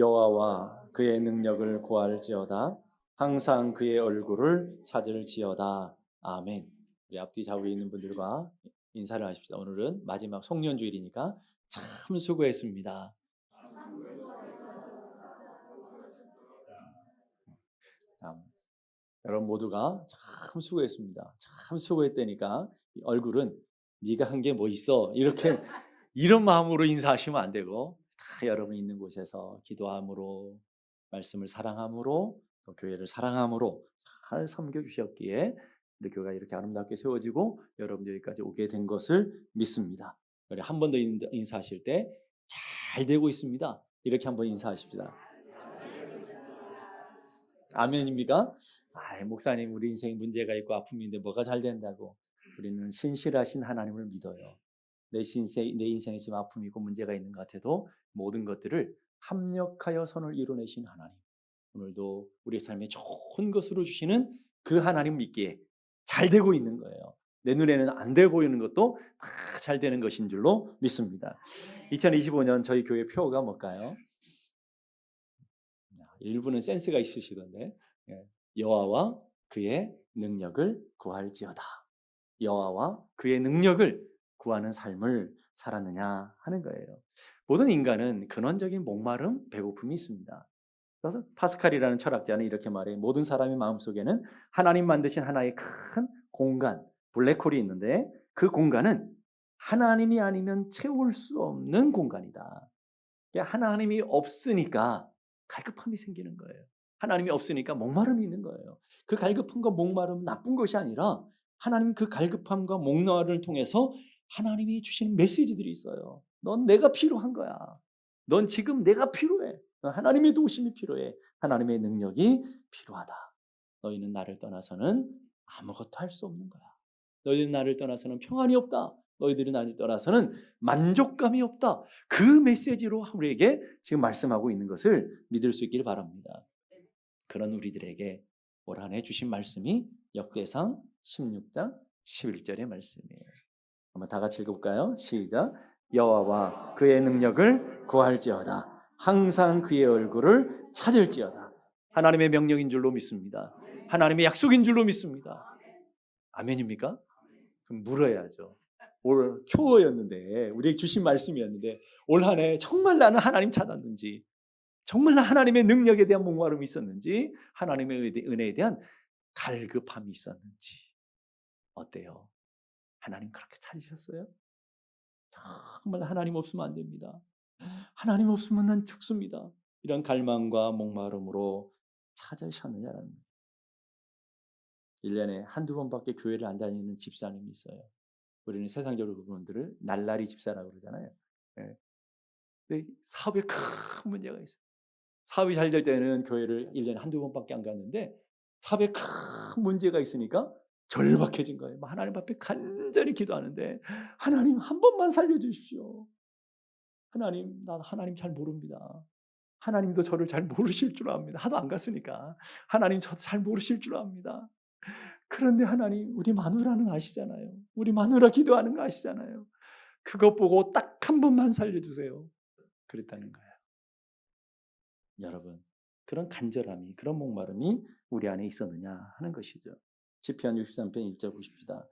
여호와와 그의 능력을 구할지어다. 항상 그의 얼굴을 찾을지어다. 아멘. 우리 앞뒤 좌우에 있는 분들과 인사를 하십시다. 오늘은 마지막 송년주일이니까 참 수고했습니다. 참, 여러분 모두가 참 수고했습니다. 참 수고했다니까 얼굴은 네가 한 게 뭐 있어 이렇게 이런 마음으로 인사하시면 안 되고 다 여러분 있는 곳에서 기도함으로 말씀을 사랑함으로 또 교회를 사랑함으로 잘 섬겨주셨기에 우리 교회가 이렇게 아름답게 세워지고 여러분들 여기까지 오게 된 것을 믿습니다. 우리 한 번 더 인사하실 때 잘 되고 있습니다. 이렇게 한번 인사하십시다. 아멘입니까? 목사님 우리 인생에 문제가 있고 아픔인데 뭐가 잘 된다고. 우리는 신실하신 하나님을 믿어요. 내 인생에 지금 아픔이 있고 문제가 있는 것 같아도 모든 것들을 합력하여 선을 이루내신 하나님. 오늘도 우리의 삶에 좋은 것으로 주시는 그 하나님 믿기에 잘 되고 있는 거예요. 내 눈에는 안 돼 보이는 것도 다 잘 되는 것인 줄로 믿습니다. 2025년 저희 교회 표가 뭘까요? 일부는 센스가 있으시던데 여호와와 그의 능력을 구할지어다. 여호와와 그의 능력을 구하는 삶을 살았느냐 하는 거예요. 모든 인간은 근원적인 목마름, 배고픔이 있습니다. 그래서 파스칼이라는 철학자는 이렇게 말해요. 모든 사람의 마음속에는 하나님 만드신 하나의 큰 공간, 블랙홀이 있는데 그 공간은 하나님이 아니면 채울 수 없는 공간이다. 하나님이 없으니까 갈급함이 생기는 거예요. 하나님이 없으니까 목마름이 있는 거예요. 그 갈급함과 목마름은 나쁜 것이 아니라 하나님 그 갈급함과 목마름을 통해서 하나님이 주시는 메시지들이 있어요. 넌 내가 필요한 거야. 넌 지금 내가 필요해. 하나님의 도우심이 필요해. 하나님의 능력이 필요하다. 너희는 나를 떠나서는 아무것도 할 수 없는 거야. 너희는 나를 떠나서는 평안이 없다. 너희들이 나를 떠나서는 만족감이 없다. 그 메시지로 우리에게 지금 말씀하고 있는 것을 믿을 수 있기를 바랍니다. 그런 우리들에게 올 한 해 주신 말씀이 역대상 16장 11절의 말씀이에요. 한번 다 같이 읽어볼까요? 시작. 여호와와 그의 능력을 구할지어다. 항상 그의 얼굴을 찾을지어다. 하나님의 명령인 줄로 믿습니다. 하나님의 약속인 줄로 믿습니다. 아멘입니까? 그럼 물어야죠. 올 표어였는데 우리에게 주신 말씀이었는데 올 한 해 정말 나는 하나님 찾았는지, 정말 나 하나님의 능력에 대한 목마름이 있었는지, 하나님의 은혜에 대한 갈급함이 있었는지. 어때요? 하나님 그렇게 찾으셨어요? 정말 하나님 없으면 안 됩니다. 하나님 없으면 난 죽습니다. 이런 갈망과 목마름으로 찾으셨느냐라는. 1년에 한두 번밖에 교회를 안 다니는 집사님이 있어요. 우리는 세상적으로 그분들을 날라리 집사라고 그러잖아요. 예. 근데 사업에 큰 문제가 있어요. 사업이 잘 될 때는 교회를 1년에 한두 번밖에 안 갔는데 사업에 큰 문제가 있으니까 절박해진 거예요. 하나님 앞에 간절히 기도하는데 하나님 한 번만 살려주십시오. 하나님, 난 하나님 잘 모릅니다. 하나님도 저를 잘 모르실 줄 압니다. 하도 안 갔으니까. 하나님 저 잘 모르실 줄 압니다. 그런데 하나님 우리 마누라는 아시잖아요. 우리 마누라 기도하는 거 아시잖아요. 그것 보고 딱 한 번만 살려주세요. 그랬다는 거예요. 여러분, 그런 간절함이, 그런 목마름이 우리 안에 있었느냐 하는 것이죠. 시편 63편 1절 보십시다.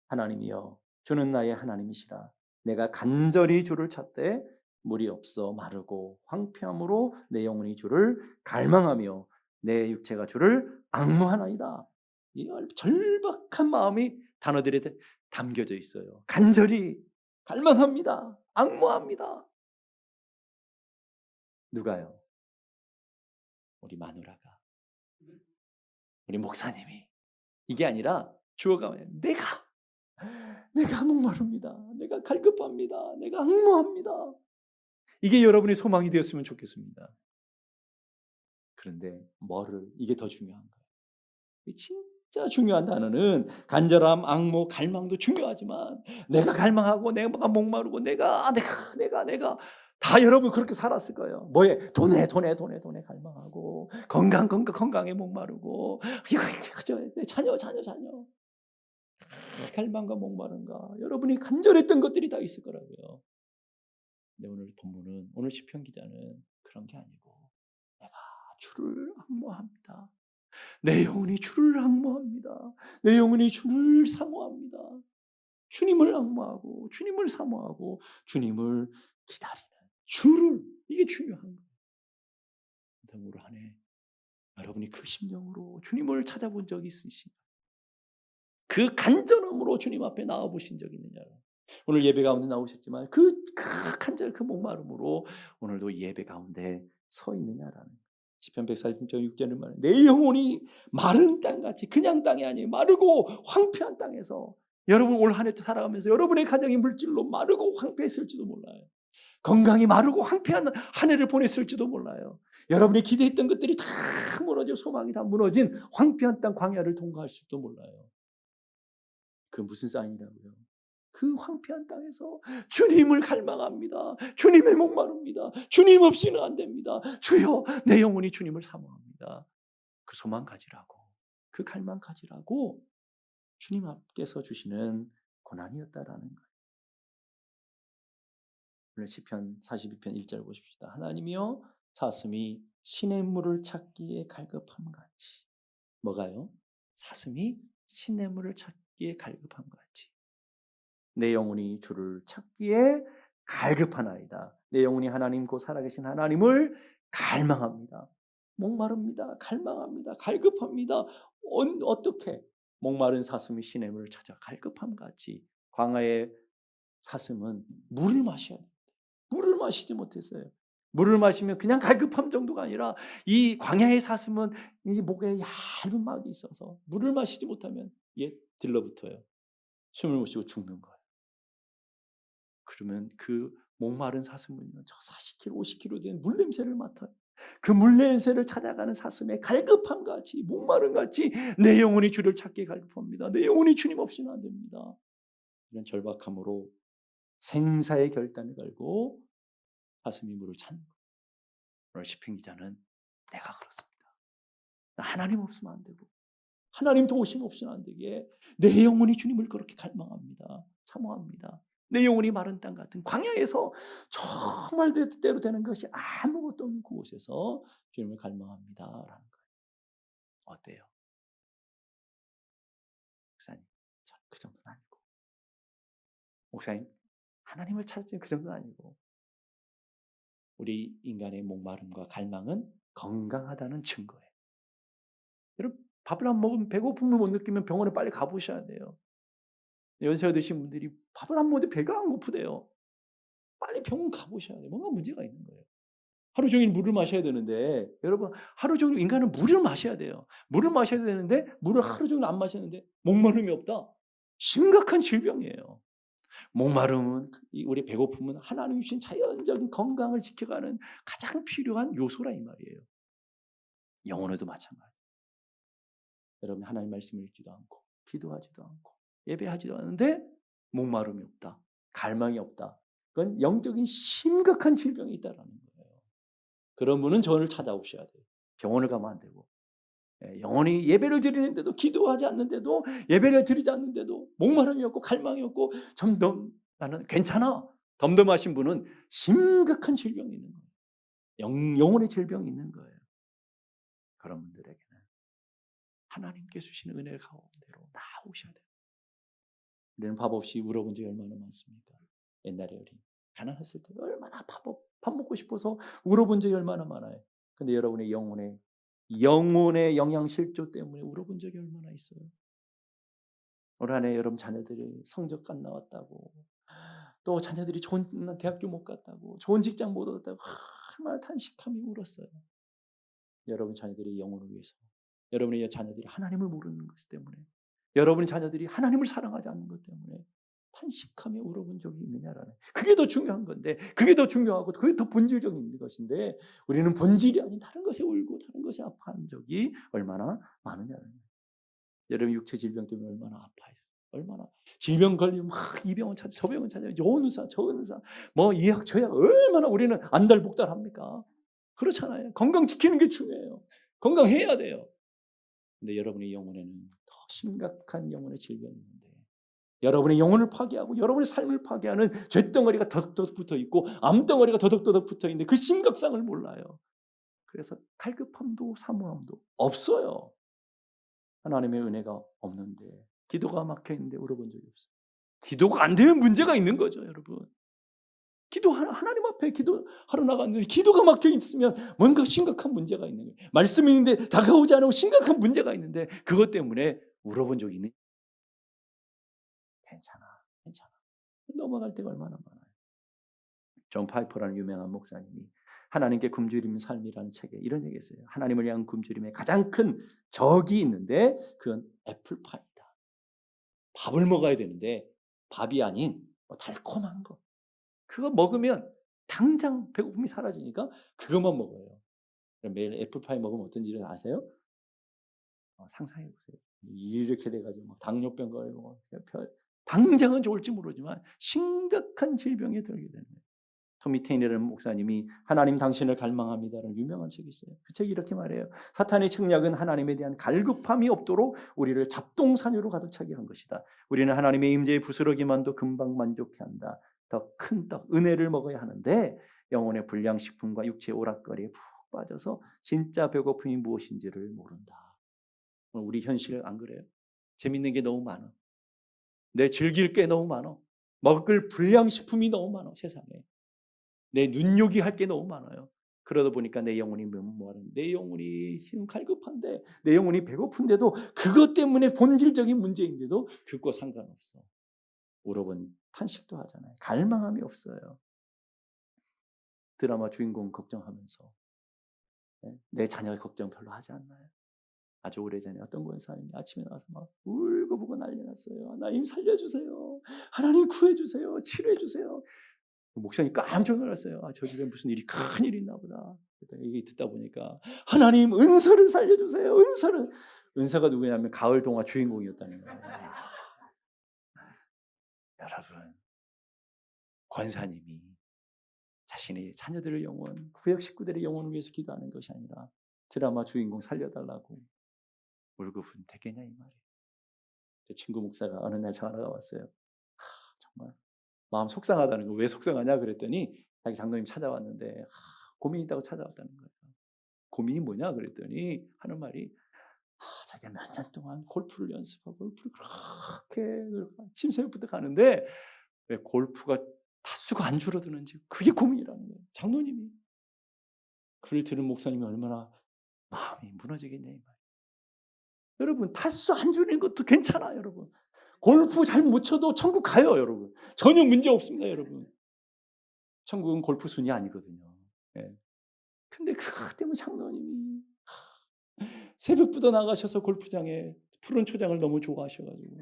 하나님이여 주는 나의 하나님이시라. 내가 간절히 주를 찾되 물이 없어 마르고 황폐함으로 내 영혼이 주를 갈망하며 내 육체가 주를 앙무하나이다. 이 절박한 마음이 단어들에 담겨져 있어요. 간절히 갈망합니다. 앙무합니다. 누가요? 우리 마누라가, 우리 목사님이. 이게 아니라 주어가 내가 목마릅니다. 내가 갈급합니다. 내가 앙무합니다. 이게 여러분의 소망이 되었으면 좋겠습니다. 그런데 이게 더 중요한 거예요. 진짜 중요한 단어는 간절함, 앙모, 갈망도 중요하지만 내가 갈망하고 내가 목마르고 내가 다 여러분 그렇게 살았을 거예요. 뭐에? 돈에 갈망하고 건강에 목마르고 이거 내 자녀 갈망과 목마름과 여러분이 간절했던 것들이 다 있을 거라고요. 근데 오늘 본문은, 오늘 시편 기자는 그런 게 아니고 주를 앙모합니다. 내 영혼이 주를 앙모합니다. 내 영혼이 주를 사모합니다. 주님을 앙모하고 주님을 사모하고 주님을 기다리는 주를, 이게 중요한 거예요. 올 한 해 여러분이 그 심령으로 주님을 찾아본 적이 있으신가요? 그 간절함으로 주님 앞에 나와보신 적이 있느냐? 오늘 예배 가운데 나오셨지만 그 간절, 그 목마름으로 오늘도 예배 가운데 서 있느냐라는, 시편 140편 6절은 말해, 내 영혼이 마른 땅같이, 그냥 땅이 아니에요. 마르고 황폐한 땅에서, 여러분 올 한 해 살아가면서 여러분의 가정이 물질로 마르고 황폐했을지도 몰라요. 건강이 마르고 황폐한 한 해를 보냈을지도 몰라요. 여러분이 기대했던 것들이 다 무너져, 소망이 다 무너진 황폐한 땅 광야를 통과할 수도 몰라요. 그 무슨 사인이라고요? 그 황폐한 땅에서 주님을 갈망합니다. 주님의 목마릅니다. 주님 없이는 안 됩니다. 주여, 내 영혼이 주님을 사모합니다. 그 소망 가지라고, 그 갈망 가지라고 주님 앞께서 주시는 고난이었다라는 거예요. 오늘 시편 42편 1절 보십시다. 하나님이여, 사슴이 시냇물을 찾기에 갈급함 같이. 뭐가요? 사슴이 시냇물을 찾기에 갈급함 같이. 내 영혼이 주를 찾기에 갈급하나이다. 내 영혼이 하나님 곧 살아계신 하나님을 갈망합니다. 목마릅니다. 갈망합니다. 갈급합니다. 어떻게? 목마른 사슴이 시냇물을 찾아 갈급함 같이. 광야의 사슴은 물을 마셔야 돼요. 물을 마시지 못했어요. 물을 마시면 그냥 갈급함 정도가 아니라, 이 광야의 사슴은 이 목에 얇은 막이 있어서 물을 마시지 못하면 들러붙어요. 숨을 못 쉬고 죽는 거예요. 그러면 그 목마른 사슴은요, 저 40km, 50km 된 물냄새를 맡아요. 그 물냄새를 찾아가는 사슴의 갈급함 같이, 목마름 같이 내 영혼이 주를 찾기에 갈급합니다. 내 영혼이 주님 없이는 안 됩니다. 이런 절박함으로 생사의 결단을 걸고 사슴이 물을 찾는 거예요. 오늘 시편 기자는 내가 그렇습니다. 나 하나님 없으면 안 되고 하나님 도우심 없이는 안 되게 내 영혼이 주님을 그렇게 갈망합니다. 사모합니다. 내 영혼이 마른 땅 같은 광야에서 정말 뜻대로 되는 것이 아무것도 없는 그곳에서 주님을 갈망합니다라는 거예요. 어때요? 목사님, 그 정도는 아니고. 목사님, 하나님을 찾을 그 정도는 아니고. 우리 인간의 목마름과 갈망은 건강하다는 증거예요. 여러분, 밥을 안 먹으면 배고픔을 못 느끼면 병원에 빨리 가보셔야 돼요. 연세가 드신 분들이 밥을 안 먹어도 배가 안 고프대요. 빨리 병원 가보셔야 돼요. 뭔가 문제가 있는 거예요. 하루 종일 물을 마셔야 되는데, 여러분, 하루 종일 인간은 물을 마셔야 돼요. 물을 마셔야 되는데 물을 하루 종일 안 마시는데 목마름이 없다. 심각한 질병이에요. 목마름은, 우리 배고픔은 하나님 주신 자연적인 건강을 지켜가는 가장 필요한 요소라 이 말이에요. 영혼에도 마찬가지. 여러분, 하나님 말씀을 읽지도 않고 기도하지도 않고 예배하지도 않는데 목마름이 없다, 갈망이 없다. 그건 영적인 심각한 질병이 있다라는 거예요. 그런 분은 저를 찾아오셔야 돼요. 병원을 가면 안 되고. 영원히 예배를 드리는데도, 기도하지 않는데도, 예배를 드리지 않는데도 목마름이 없고 갈망이 없고 점점 나는 괜찮아, 덤덤하신 분은 심각한 질병이 있는 거예요. 영혼의 질병이 있는 거예요. 그런 분들에게는 하나님께 주시는 은혜 가운데로 나오셔야 돼요. 우리는 밥 없이 울어본 적이 얼마나 많습니까? 옛날에 우리 가난했을 때 얼마나 밥 먹고 싶어서 울어본 적이 얼마나 많아요. 근데 여러분의 영혼의 영양실조 때문에 울어본 적이 얼마나 있어요. 올 한 해 여러분 자녀들이 성적 안 나왔다고, 또 자녀들이 좋은 대학교 못 갔다고, 좋은 직장 못 얻었다고 얼마나 탄식하며 울었어요. 여러분 자녀들의 영혼을 위해서, 여러분의 자녀들이 하나님을 모르는 것 때문에, 여러분의 자녀들이 하나님을 사랑하지 않는 것 때문에 탄식하며 울어본 적이 있느냐라는, 그게 더 중요한 건데, 그게 더 중요하고 그게 더 본질적인 것인데, 우리는 본질이 아닌 다른 것에 울고 다른 것에 아파한 적이 얼마나 많으냐는 거예요. 여러분 육체 질병 때문에 얼마나 아파했어요. 얼마나 질병 걸리면 막 이 병원 찾아 저 병원 찾아, 좋은 의사 좋은 의사 뭐 이 약 저 약, 얼마나 우리는 안달복달합니까? 그렇잖아요. 건강 지키는 게 중요해요. 건강해야 돼요. 근데 여러분의 영혼에는 더 심각한 영혼의 질병이 있는데, 여러분의 영혼을 파괴하고 여러분의 삶을 파괴하는 쇳덩어리가 더덕더덕 붙어있고 암덩어리가 더덕더덕 붙어있는데 그 심각성을 몰라요. 그래서 갈급함도 사모함도 없어요. 하나님의 은혜가 없는데 기도가 막혀 있는데 울어본 적이 없어요. 기도가 안 되면 문제가 있는 거죠, 여러분. 하나님 앞에 기도하러 나갔는데 기도가 막혀 있으면 뭔가 심각한 문제가 있는 거예요. 말씀이 있는데 다가오지 않고 심각한 문제가 있는데 그것 때문에 울어본 적이 있는. 괜찮아, 괜찮아. 넘어갈 때가 얼마나 많아요. 존 파이퍼라는 유명한 목사님이 하나님께 굶주림 삶이라는 책에 이런 얘기했어요. 하나님을 향한 굶주림의 가장 큰 적이 있는데 그건 애플파이다. 밥을 먹어야 되는데 밥이 아닌 달콤한 거. 그거 먹으면 당장 배고픔이 사라지니까 그것만 먹어요. 매일 애플파이 먹으면 어떤 일을 아세요? 상상해 보세요. 이렇게 돼가지고 막 당뇨병 걸리고 당장은 좋을지 모르지만 심각한 질병에 들게 되는 거예요. 토미 테이너라는 목사님이 하나님 당신을 갈망합니다라는 유명한 책이 있어요. 그 책이 이렇게 말해요. 사탄의 책략은 하나님에 대한 갈급함이 없도록 우리를 잡동사니로 가득 차게 한 것이다. 우리는 하나님의 임재의 부스러기만도 금방 만족해 한다. 더 큰 떡, 은혜를 먹어야 하는데 영혼의 불량식품과 육체의 오락거리에 푹 빠져서 진짜 배고픔이 무엇인지를 모른다. 우리 현실 안 그래요? 재밌는 게 너무 많아. 내 즐길 게 너무 많아. 먹을 불량식품이 너무 많아, 세상에. 내 눈요기 할 게 너무 많아요. 그러다 보니까 내 영혼이 뭐하는, 내 영혼이 지금 갈급한데, 내 영혼이 배고픈데도 그것 때문에 본질적인 문제인데도 그거 상관없어. 울어본 탄식도 하잖아요. 갈망함이 없어요. 드라마 주인공 걱정하면서 내 자녀의 걱정 별로 하지 않나요? 아주 오래전에 어떤 권사님이 아침에 나와서 막 울고 보고 난리 났어요. 하나님 살려주세요. 하나님 구해주세요. 치료해주세요. 목사님 깜짝 놀랐어요. 저 집에 무슨 일이 큰 일이 있나 보다. 얘기 듣다 보니까 하나님 은서를 살려주세요. 은서가 누구냐면 가을 동화 주인공이었다는 거예요. 여러분, 권사님이 자신의 자녀들의 영혼, 구역 식구들의 영혼을 위해서 기도하는 것이 아니라 드라마 주인공 살려달라고 울고불 되겠냐 이 말이에요. 제 친구 목사가 어느 날 전화가 왔어요. 정말 마음 속상하다는 거. 왜 속상하냐 그랬더니 자기 장로님 찾아왔는데 고민이 있다고 찾아왔다는 거예요. 고민이 뭐냐 그랬더니 하는 말이 자기가 몇 년 동안 골프를 연습하고 골프를 그렇게 침새부터 가는데 왜 골프가 타수가 안 줄어드는지 그게 고민이라는 거예요. 장로님이. 그를 들은 목사님이 얼마나 마음이 무너지겠냐 이 말이에요. 여러분 타수 안 줄이는 것도 괜찮아요. 여러분 골프 잘 못 쳐도 천국 가요. 여러분 전혀 문제 없습니다. 여러분 천국은 골프 순위 아니거든요. 예. 근데 그것 때문에 장로님이 새벽부터 나가셔서 골프장에 푸른 초장을 너무 좋아하셔가지고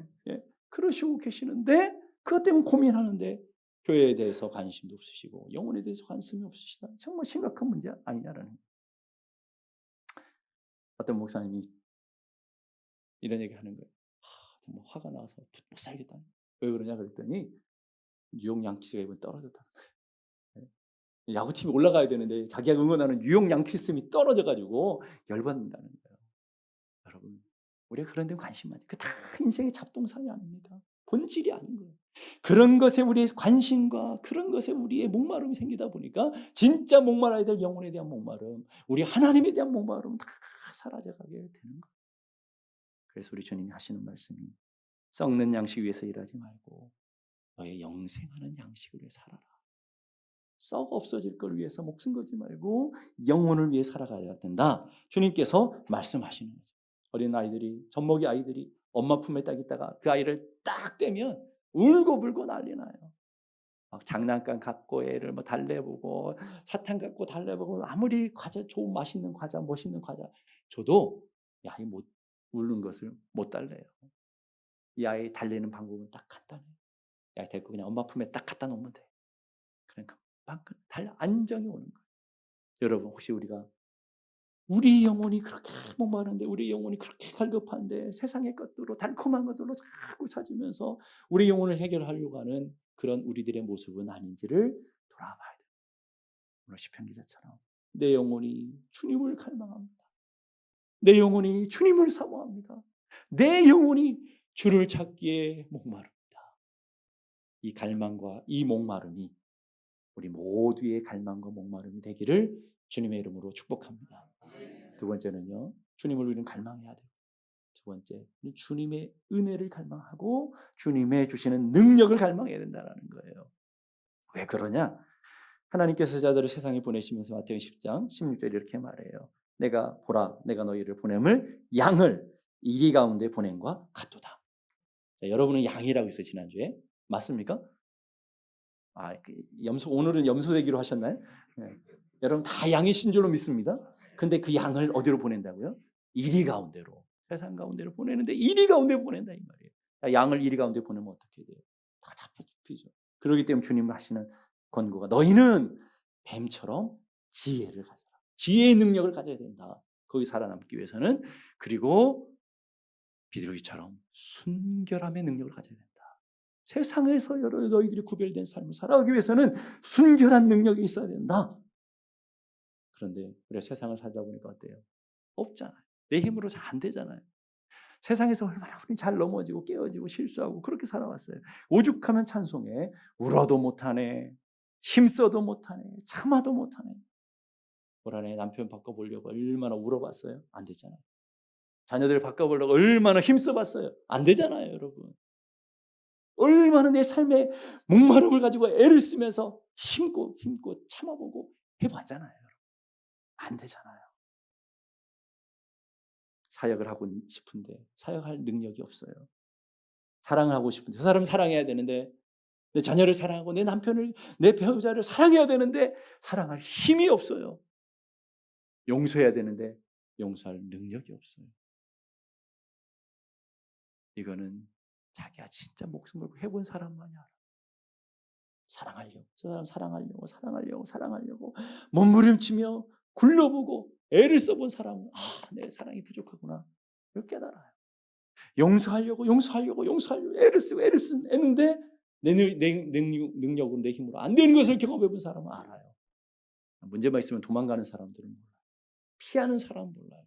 그러시고 계시는데 그것 때문에 고민하는데 교회에 대해서 관심도 없으시고 영혼에 대해서 관심이 없으시다. 정말 심각한 문제 아니냐라는 거예요. 어떤 목사님이 이런 얘기 하는 거예요. 정말 화가 나서 못 살겠다. 왜 그러냐 그랬더니 뉴욕 양키스가 이번 떨어졌다는 거예요. 야구팀이 올라가야 되는데 자기가 응원하는 뉴욕 양키스 팀이 떨어져가지고 열받는다는 거예요. 여러분 우리가 그런 데 관심 많이. 그 다 인생의 잡동사니 아닙니까? 본질이 아닌 거예요. 그런 것에 우리의 관심과 그런 것에 우리의 목마름이 생기다 보니까 진짜 목말라야 될 영혼에 대한 목마름, 우리 하나님에 대한 목마름 다 사라져가게 되는 거예요. 그래서 우리 주님이 하시는 말씀이 썩는 양식 위해서 일하지 말고 너의 영생하는 양식을 위해 살아라. 썩 없어질 걸 위해서 목숨 걸지 말고 영혼을 위해 살아가야 된다. 주님께서 말씀하시는 거죠. 어린 아이들이, 젖먹이 아이들이 엄마 품에 딱 있다가 그 아이를 딱 떼면 울고불고 난리 나요. 막 장난감 갖고 애를 뭐 달래보고 사탕 갖고 달래보고 아무리 과자 좋은 맛있는 과자 멋있는 과자 줘도 이 아이 못 울는 것을 못 달래요. 이 아이 달래는 방법은 딱 간단해요. 이 아이 데리고 그냥 엄마 품에 딱 갖다 놓으면 돼. 그러니까 안정이 오는 거예요. 여러분 혹시 우리 영혼이 그렇게 목마른데 우리 영혼이 그렇게 갈급한데 세상의 것들로 달콤한 것들로 자꾸 찾으면서 우리 영혼을 해결하려고 하는 그런 우리들의 모습은 아닌지를 돌아봐야 돼요. 오늘 시편 기자처럼 내 영혼이 주님을 갈망합니다. 내 영혼이 주님을 사모합니다. 내 영혼이 주를 찾기에 목마릅니다. 이 갈망과 이 목마름이 우리 모두의 갈망과 목마름이 되기를 주님의 이름으로 축복합니다. 두 번째는요, 주님을 우리는 갈망해야 돼요. 두 번째, 주님의 은혜를 갈망하고 주님의 주시는 능력을 갈망해야 된다는 거예요. 왜 그러냐? 하나님께서 자들을 세상에 보내시면서 마태복음 10장 16절에 이렇게 말해요. 내가 보라, 내가 너희를 보냄을 양을 이리 가운데 보냄과 같도다. 자, 여러분은 양이라고 했어요, 지난주에. 맞습니까? 오늘은 염소되기로 하셨나요? 네. 여러분 다 양이신 줄로 믿습니다. 근데 그 양을 어디로 보낸다고요? 이리 가운데로. 세상 가운데로 보내는데 이리 가운데 보낸다 이 말이에요. 양을 이리 가운데 보내면 어떻게 돼요? 다 잡히죠. 그렇기 때문에 주님이 하시는 권고가 너희는 뱀처럼 지혜를 가져라. 지혜의 능력을 가져야 된다. 거기 살아남기 위해서는. 그리고 비둘기처럼 순결함의 능력을 가져야 된다. 세상에서 너희들이 구별된 삶을 살아가기 위해서는 순결한 능력이 있어야 된다. 그런데 우리가 세상을 살다 보니까 어때요? 없잖아요. 내 힘으로 잘 안 되잖아요. 세상에서 얼마나 우리 잘 넘어지고 깨어지고 실수하고 그렇게 살아왔어요. 오죽하면 찬송해. 울어도 못하네. 힘써도 못하네. 참아도 못하네. 올 한해 남편 바꿔보려고 얼마나 울어봤어요? 안 되잖아요. 자녀들 바꿔보려고 얼마나 힘써봤어요? 안 되잖아요, 여러분. 얼마나 내 삶의 목마름을 가지고 애를 쓰면서 힘고 참아보고 해봤잖아요, 여러분. 안 되잖아요. 사역을 하고 싶은데 사역할 능력이 없어요. 사랑을 하고 싶은데 그 사람을 사랑해야 되는데 내 자녀를 사랑하고 내 남편을 내 배우자를 사랑해야 되는데 사랑할 힘이 없어요. 용서해야 되는데 용서할 능력이 없어요. 이거는 자기가 진짜 목숨 걸고 해본 사람만이 알아. 사랑하려고, 저 사람 사랑하려고 몸부림치며 굴러보고 애를 써본 사람은 내 사랑이 부족하구나 이렇게 깨달아요. 용서하려고 애를 쓰고 애는데 내 능력으로 내 힘으로 안 되는 것을 경험해본 사람은 알아요. 문제만 있으면 도망가는 사람들은 몰라요. 피하는 사람은 몰라요.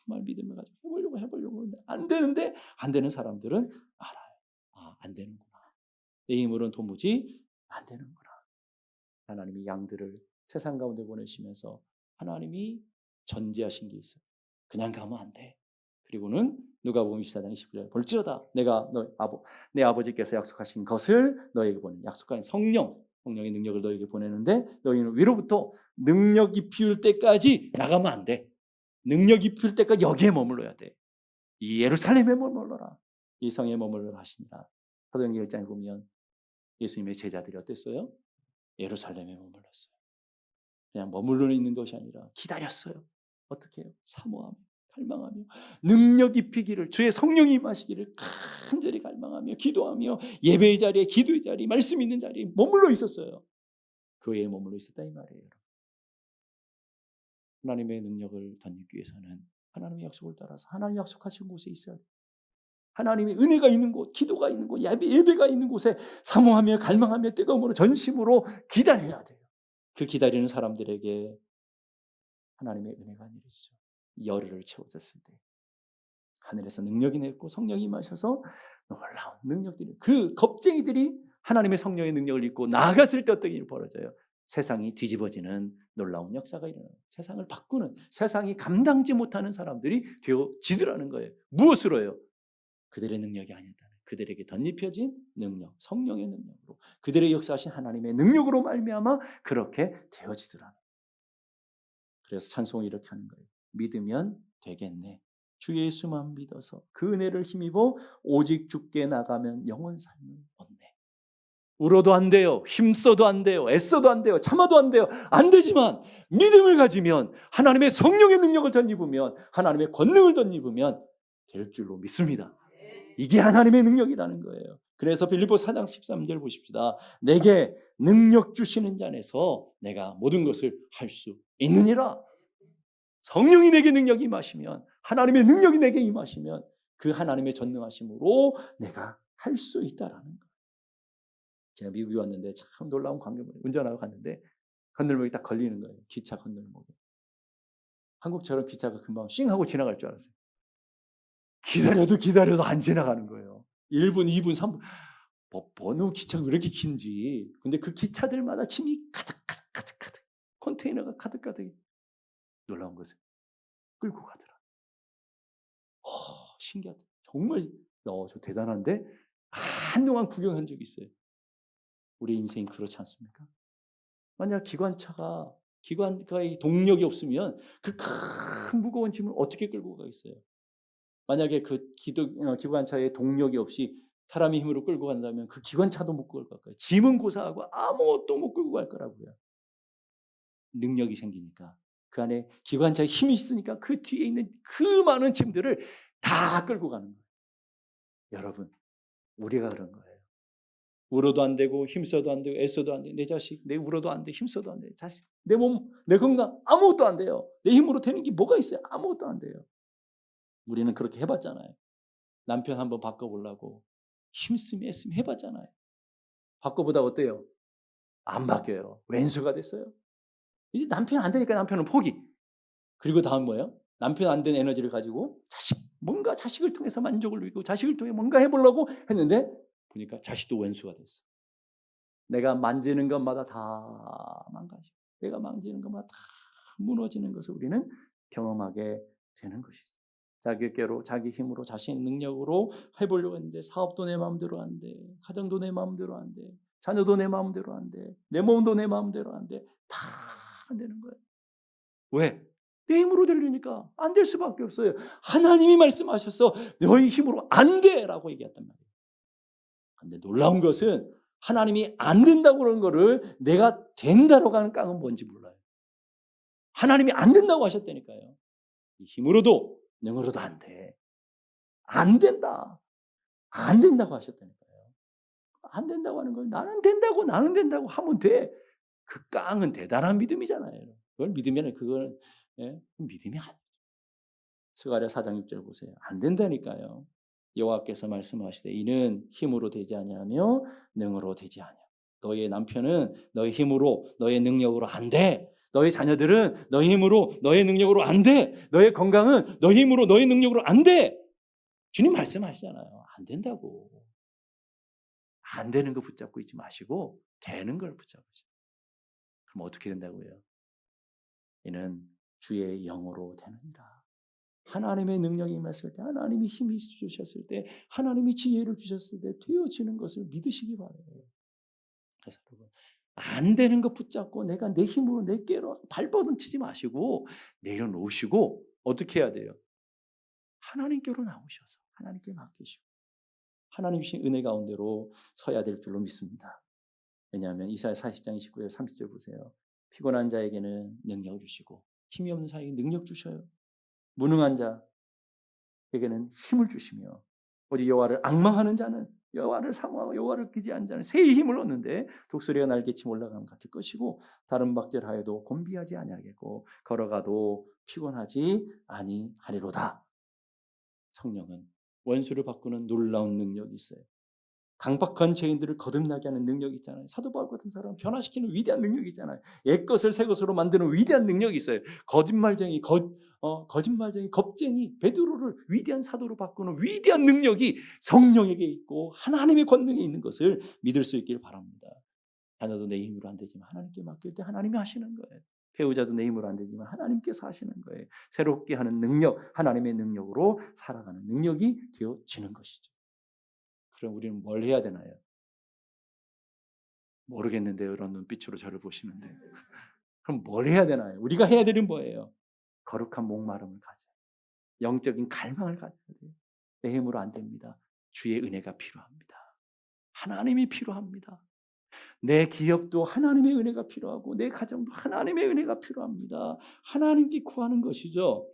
정말 믿음을 가지고 해보려고 하는데 안 되는데 안 되는 사람들은 알아요. 안 되는구나. 내 힘으로는 도무지 안 되는구나. 하나님이 양들을 세상 가운데 보내시면서 하나님이 전제하신 게 있어요. 그냥 가면 안 돼. 그리고는 누가복음 24장 29절 볼지어다 내가 내 아버지께서 약속하신 것을 너에게 보내. 약속한 성령의 능력을 너에게 보내는데 너희는 위로부터 능력이 피울 때까지 나가면 안 돼. 능력이 피울 때까지 여기에 머물러야 돼. 이 예루살렘에 머물러라. 이 성에 머물러라 하시니라. 사도행전 1장에 보면 예수님의 제자들이 어땠어요? 예루살렘에 머물렀어요. 그냥 머물러 있는 것이 아니라 기다렸어요. 어떻게 해요? 사모하며 갈망하며 능력 입히기를 주의 성령이 임하시기를 간절히 갈망하며 기도하며 예배의 자리에 기도의 자리 말씀 있는 자리에 머물러 있었어요. 교회에 머물러 있었다 이 말이에요. 하나님의 능력을 덧입기 위해서는 하나님의 약속을 따라서 하나님 약속하신 곳에 있어야 돼요. 하나님의 은혜가 있는 곳, 기도가 있는 곳, 예배가 있는 곳에 사모하며 갈망하며 뜨거움으로 전심으로 기다려야 돼요. 그 기다리는 사람들에게 하나님의 은혜가 내려지죠. 열흘을 채워졌을 때 하늘에서 능력이 내렸고 성령이 임하셔서 놀라운 능력들이 그 겁쟁이들이 하나님의 성령의 능력을 입고 나아갔을 때 어떤 일이 벌어져요? 세상이 뒤집어지는 놀라운 역사가 일어나요. 세상을 바꾸는 세상이 감당지 못하는 사람들이 되어지더라는 거예요. 무엇으로요? 그들의 능력이 아니다. 그들에게 덧입혀진 능력, 성령의 능력으로 그들의 역사하신 하나님의 능력으로 말미암아 그렇게 되어지더라는 거예요. 그래서 찬송을 이렇게 하는 거예요. 믿으면 되겠네. 주 예수만 믿어서 그 은혜를 힘입어 오직 주께 나가면 영원 삶을 얻네. 울어도 안 돼요. 힘써도 안 돼요. 애써도 안 돼요. 참아도 안 돼요. 안 되지만 믿음을 가지면 하나님의 성령의 능력을 덧입으면 하나님의 권능을 덧입으면 될 줄로 믿습니다. 이게 하나님의 능력이라는 거예요. 그래서 빌립보 4장 13절 보십시다. 내게 능력 주시는 자 안에서 내가 모든 것을 할 수 있느니라. 성령이 내게 능력이 임하시면 하나님의 능력이 내게 임하시면 그 하나님의 전능하심으로 내가 할 수 있다라는 거예요. 제가 미국에 왔는데 참 놀라운 광경을 운전하러 갔는데 건널목이 딱 걸리는 거예요. 기차 건널목에. 한국처럼 기차가 금방 싱 하고 지나갈 줄 알았어요. 기다려도 안 지나가는 거예요. 1분, 2분, 3분 어느 기차가 왜 이렇게 긴지. 근데 그 기차들마다 짐이 가득 컨테이너가 가득 놀라운 것은 끌고 가더라. 신기하다. 정말 저 대단한데 한동안 구경한 적이 있어요. 우리 인생이 그렇지 않습니까? 만약 기관차의 동력이 없으면 그 큰 무거운 짐을 어떻게 끌고 가겠어요? 만약에 그 기관차의 동력이 없이 사람의 힘으로 끌고 간다면 그 기관차도 못 끌고 갈 거예요. 짐은 고사하고 아무것도 못 끌고 갈 거라고요. 능력이 생기니까. 그 안에 기관차에 힘이 있으니까 그 뒤에 있는 그 많은 짐들을 다 끌고 가는 거예요. 여러분, 우리가 그런 거예요. 울어도 안 되고 힘써도 안 되고 애써도 안 돼. 내 자식, 내 울어도 안 돼. 힘써도 안 돼. 자식, 내 몸, 내 건강 아무것도 안 돼요. 내 힘으로 되는 게 뭐가 있어요? 아무것도 안 돼요. 우리는 그렇게 해봤잖아요. 남편 한번 바꿔보려고 힘쓰면 애쓰면 해봤잖아요. 바꿔보다 어때요? 안 바뀌어요. 왼수가 됐어요. 이제 남편 안 되니까 남편은 포기. 그리고 다음 뭐예요? 남편 안 된 에너지를 가지고 뭔가 자식을 통해서 만족을 누리고 자식을 통해 뭔가 해보려고 했는데 보니까 자식도 왼수가 됐어. 내가 만지는 것마다 다 망가지고 내가 만지는 것마다 다 무너지는 것을 우리는 경험하게 되는 것이죠. 자기께로 자기 힘으로 자신의 능력으로 해보려고 했는데 사업도 내 마음대로 안 돼. 가정도 내 마음대로 안 돼. 자녀도 내 마음대로 안 돼. 내 몸도 내 마음대로 안 돼. 다 안 되는 거예요. 왜? 내 힘으로 되려니까 안 될 수밖에 없어요. 하나님이 말씀하셔서 너희 힘으로 안 돼라고 얘기했단 말이에요. 근데 놀라운 것은 하나님이 안 된다고 그러는 거를 내가 된다고 하는 깡은 뭔지 몰라요. 하나님이 안 된다고 하셨다니까요. 힘으로도 능으로도 안 돼. 안 된다. 안 된다고 하셨다니까요. 안 된다고 하는 걸 나는 된다고 하면 돼. 그 깡은 대단한 믿음이잖아요. 그걸 믿으면 그걸 믿음이 아니에요. 스가랴 4장 6절 보세요. 안 된다니까요. 여호와께서 말씀하시되 이는 힘으로 되지 아니하며 능으로 되지 아니하. 너의 남편은 너의 힘으로 너의 능력으로 안 돼. 너의 자녀들은 너의 힘으로 너의 능력으로 안 돼. 너의 건강은 너의 힘으로 너의 능력으로 안 돼. 주님 말씀하시잖아요. 안 된다고. 안 되는 거 붙잡고 있지 마시고 되는 걸 붙잡으세요. 그럼 어떻게 된다고요? 이는 주의 영으로 되느니라. 하나님의 능력이 임했을 때, 하나님이 힘이 주셨을 때, 하나님이 지혜를 주셨을 때 되어지는 것을 믿으시기 바라요. 그래서 여러분, 안 되는 거 붙잡고 내가 내 힘으로 내 깨로 발버둥 치지 마시고 내려놓으시고 어떻게 해야 돼요? 하나님께로 나오셔서 하나님께 맡기시고 하나님 주신 은혜 가운데로 서야 될 줄로 믿습니다. 왜냐하면 이사야 40장 29절 30절 보세요. 피곤한 자에게는 능력 주시고 힘이 없는 자에게 능력 주셔요. 무능한 자에게는 힘을 주시며 오직 여호와를 앙망하는 자는 여호와를 사모하고 여호와를 기대하는 자는 새의 힘을 얻는데 독수리가 날개치며 올라가는 같을 것이고 다른 박질하여도 곤비하지 아니하겠고 걸어가도 피곤하지 아니하리로다. 성령은 원수를 바꾸는 놀라운 능력이 있어요. 강박한 죄인들을 거듭나게 하는 능력이 있잖아요. 사도 바울 같은 사람은 변화시키는 위대한 능력이 있잖아요. 옛것을 새것으로 만드는 위대한 능력이 있어요. 거짓말쟁이, 겁쟁이 베드로를 위대한 사도로 바꾸는 위대한 능력이 성령에게 있고 하나님의 권능에 있는 것을 믿을 수 있길 바랍니다. 자녀도 내 힘으로 안 되지만 하나님께 맡길 때 하나님이 하시는 거예요. 배우자도 내 힘으로 안 되지만 하나님께서 하시는 거예요. 새롭게 하는 능력, 하나님의 능력으로 살아가는 능력이 되어지는 것이죠. 그럼 우리는 뭘 해야 되나요? 모르겠는데요. 이런 눈빛으로 저를 보시는데. 그럼 뭘 해야 되나요? 우리가 해야 되는 뭐예요? 거룩한 목마름을 가져요. 영적인 갈망을 가져야 돼요. 내 힘으로 안 됩니다. 주의 은혜가 필요합니다. 하나님이 필요합니다. 내 기업도 하나님의 은혜가 필요하고 내 가정도 하나님의 은혜가 필요합니다. 하나님께 구하는 것이죠.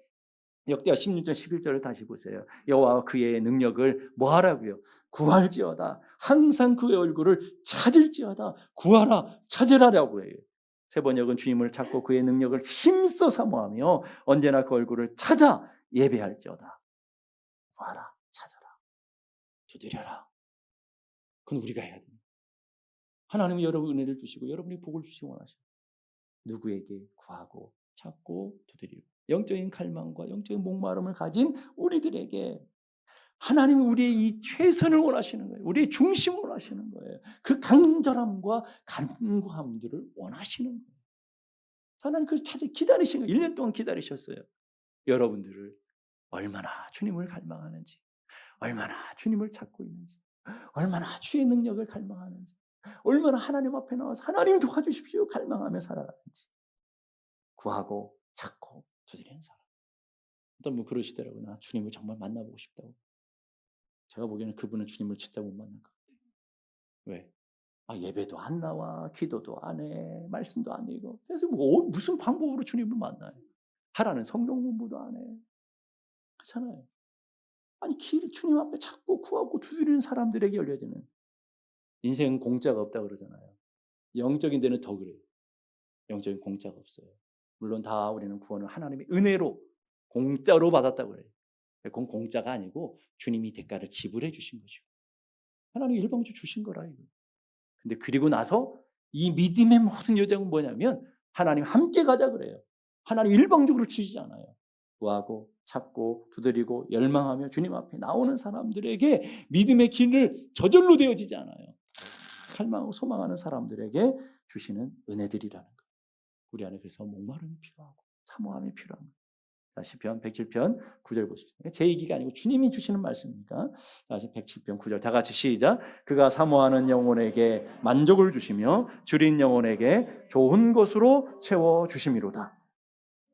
역대하 16장 11절을 다시 보세요. 여호와와 그의 능력을 뭐하라고요? 구할지어다. 항상 그의 얼굴을 찾을지어다. 구하라, 찾으라라고 해요. 세 번역은 주님을 찾고 그의 능력을 힘써 사모하며 언제나 그 얼굴을 찾아 예배할지어다. 구하라, 찾아라, 두드려라. 그건 우리가 해야 됩니다. 하나님이 여러분 은혜를 주시고 여러분이 복을 주시기 원하셔요. 누구에게 구하고 찾고 두드리고 영적인 갈망과 영적인 목마름을 가진 우리들에게 하나님은 우리의 이 최선을 원하시는 거예요. 우리의 중심을 원하시는 거예요. 그 간절함과 간구함들을 원하시는 거예요. 하나님 그걸 찾아 기다리신 거예요. 1년 동안 기다리셨어요. 여러분들을 얼마나 주님을 갈망하는지, 얼마나 주님을 찾고 있는지, 얼마나 주의 능력을 갈망하는지, 얼마나 하나님 앞에 나와서 하나님 도와주십시오 갈망하며 살아가는지 구하고 찾고 두드리는 사람. 어떤 분 그러시더라고요. 나 주님을 정말 만나보고 싶다고. 제가 보기에는 그분은 주님을 진짜 못 만날 것 같아요. 왜? 예배도 안 나와, 기도도 안 해, 말씀도 안 읽어. 그래서 무슨 방법으로 주님을 만나요? 하라는 성경 공부도 안 해. 그렇잖아요. 아니 길 주님 앞에 찾고 구하고 두드리는 사람들에게 열려지는 인생은 공짜가 없다 그러잖아요. 영적인 데는 더 그래요. 영적인 공짜가 없어요. 물론 다 우리는 구원을 하나님의 은혜로 공짜로 받았다고 그래요. 그건 공짜가 아니고 주님이 대가를 지불해 주신 거죠. 하나님이 일방적으로 주신 거라 이거. 근데 그리고 나서 이 믿음의 모든 여정은 뭐냐면 하나님 함께 가자 그래요. 하나님 일방적으로 주시지 않아요. 구하고 찾고 두드리고 열망하며 주님 앞에 나오는 사람들에게 믿음의 길을 저절로 되어지지 않아요. 갈망하고 소망하는 사람들에게 주시는 은혜들이라는 거예요. 우리 안에 그래서 목마름이 필요하고 사모함이 필요한 거예요. 시편 107편 9절 보십시오. 제 얘기가 아니고 주님이 주시는 말씀이니까. 다시 107편 9절 다 같이 시작. 그가 사모하는 영혼에게 만족을 주시며 줄인 영혼에게 좋은 것으로 채워 주심이로다.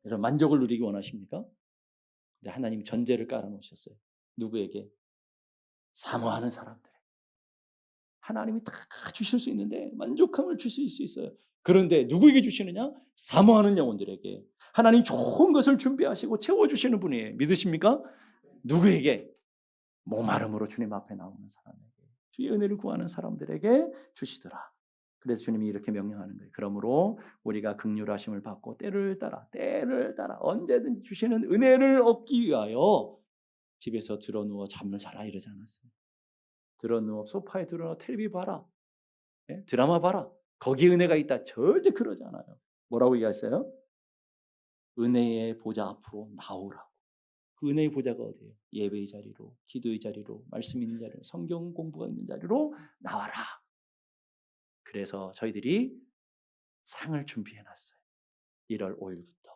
여러분 만족을 누리기 원하십니까? 근데 하나님 전제를 깔아놓으셨어요. 누구에게? 사모하는 사람들. 하나님이 다 주실 수 있는데 만족함을 주실 수 있어요. 그런데 누구에게 주시느냐? 사모하는 영혼들에게. 하나님 좋은 것을 준비하시고 채워주시는 분이에요. 믿으십니까? 누구에게? 목마름으로 주님 앞에 나오는 사람에게. 주의 은혜를 구하는 사람들에게 주시더라. 그래서 주님이 이렇게 명령하는 거예요. 그러므로 우리가 긍휼하심을 받고 때를 따라 언제든지 주시는 은혜를 얻기 위하여 집에서 드러누워 잠을 자라 이러지 않았어요. 드러누워 소파에 드러누워 텔레비 봐라. 드라마 봐라. 거기에 은혜가 있다. 절대 그러지 않아요. 뭐라고 얘기했어요? 은혜의 보좌 앞으로 나오라고. 그 은혜의 보좌가 어디예요? 예배의 자리로, 기도의 자리로, 말씀 있는 자리로, 성경 공부가 있는 자리로 나와라. 그래서 저희들이 상을 준비해놨어요. 1월 5일부터.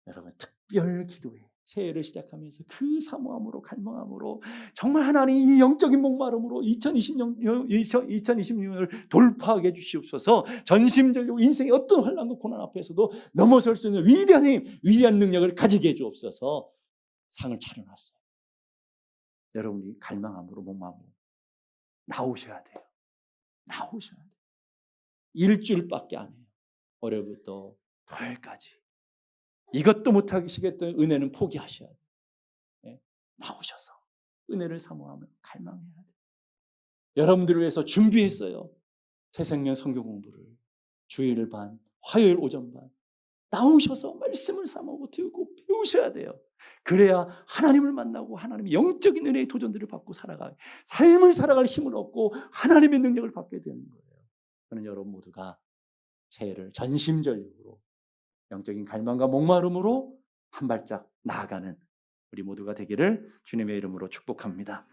여러분 특별 기도회 새해를 시작하면서 그 사모함으로 갈망함으로 정말 하나님 이 영적인 목마름으로 2026년을 돌파하게 해주시옵소서. 전심전력 인생의 어떤 환난과 고난 앞에서도 넘어설 수 있는 위대한 힘, 위대한 능력을 가지게 해주옵소서. 상을 차려놨어요. 여러분이 갈망함으로 목마름으로 나오셔야 돼요. 나오셔야 돼요. 일주일밖에 안 해요. 월요일부터 토요일까지. 이것도 못하시겠다는 은혜는 포기하셔야 돼요. 네? 나오셔서 은혜를 사모하며 갈망해야 돼요. 여러분들을 위해서 준비했어요. 새생명 성경 공부를 주일 반, 화요일 오전 반 나오셔서 말씀을 사모하고 듣고 배우셔야 돼요. 그래야 하나님을 만나고 하나님의 영적인 은혜의 도전들을 받고 살아가요. 삶을 살아갈 힘을 얻고 하나님의 능력을 받게 되는 거예요. 저는 여러분 모두가 새해를 전심전력으로 영적인 갈망과 목마름으로 한 발짝 나아가는 우리 모두가 되기를 주님의 이름으로 축복합니다.